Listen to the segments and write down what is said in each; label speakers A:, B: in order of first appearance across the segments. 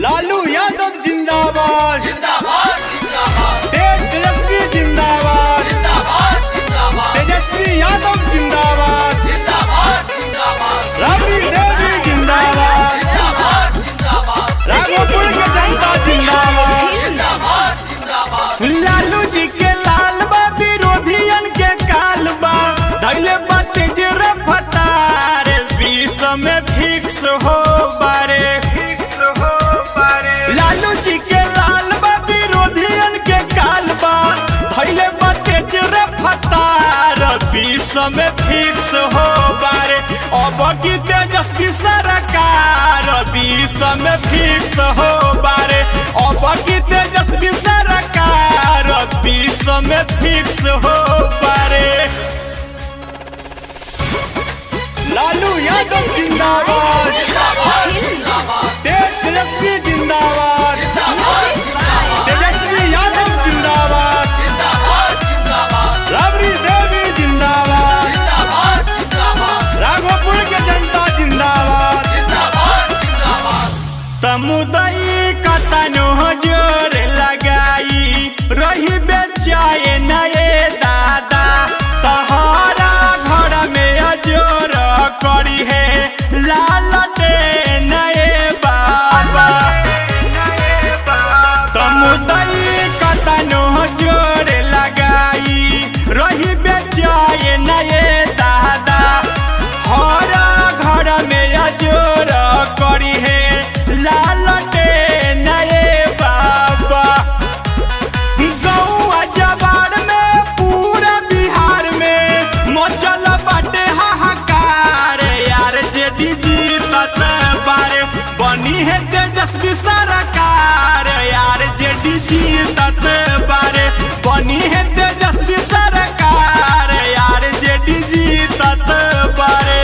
A: लालू यादव जिंदाबाद
B: जिंदाबाद जिंदाबाद
A: तेजस्वी जिंदाबाद
B: जिंदाबाद जिंदाबाद
A: तेजस्वी यादव जिंदाबाद
B: जिंदाबाद जिंदाबाद
A: राबड़ी देवी जिंदाबाद
B: जिंदाबाद जिंदाबाद
A: राघोपुर के जनता जिंदाबाद
B: जिंदाबाद जिंदाबाद
A: लालू जी के लाल बा विरोधियन के काल बा धैले बाते जे रफ्तार बीस में फिक्स हो बारे लालू जी के लाल बा विरोधियन के काल बा धैले बाते जे रफ्तार बीस में फिक्स हो बारे अब की तेजस्वी सरकार बीस में फिक्स हो बारे अब की तेजस्वी सरकार बीस में फिक्स हो बारे लालू यादव जिंदाबाद तेजस्वी जिंदाबाद तेजस्वी यादव जिंदाबाद राबड़ी देवी जिंदाबाद राघोपुर के जनता जिंदाबाद समुदाय का तनो जोर लगाई रही बेचाए नए दादा तहारा घर में अजोर करी है लालटे नए बाबा समुदाय का तनो जोर लगाई रही बेचाए नए दादा हरा घर में अजोर करी है लालटे नए बाबा गौआ जवार में पूरा बिहार में मचल बाटे हाहाकार यार जेडी जीतत बारे बनी है तेजस्वी सरकार यार जेडी जीतत बारे बनी है तेजस्वी सरकार यार जेडी जीतत बारे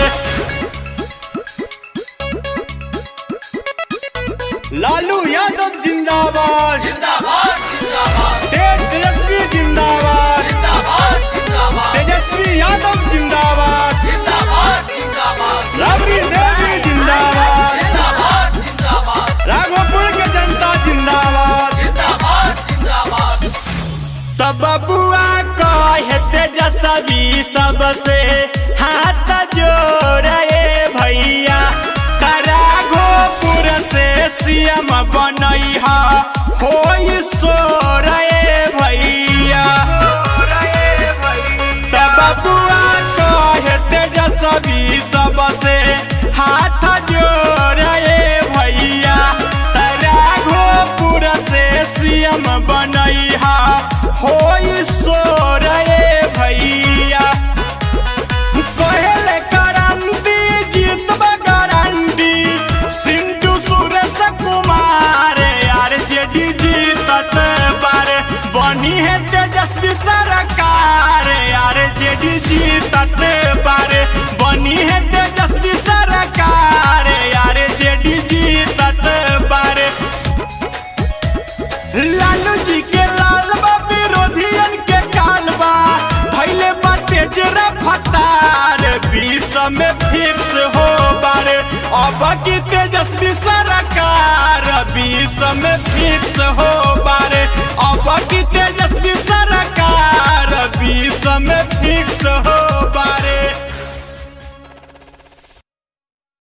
A: लालू यादव जिंदाबाद तेजस्वी जिंदाबाद तेजस्वी यादव जिंदाबाद राबड़ी देवी जिंदाबाद राघोपुर के जनता जिंदाबाद तब बबुआ कहे तेजस्वी सबसे हाथ जोड़े भैया राघोपुर से सीएम बनैहा होई सोरे भैया तब बबुआ कहे तेजस्वी सबसे हाथ जोड़े भैया राघोपुर से सीएम बनैहा होई सोरे भैया कहले करंदी जीतबा गारंटी सिंधु सुरेश कुमार यार जेडी जीतत बारे बनी है तेजस्वी सरकार यार जेडी जीतत बारे बनी है तेजस्वी सरकार यार जेडी जीतत बारे लालू जी के लाल बा विरोधियन के काल बा धैले बाटे जे रफ्तार बीस में फिक्स हो बारे अब की तेजस्वी सरकार बीस में फिक्स हो बारे अब की तेजस्वी सरकार बीस में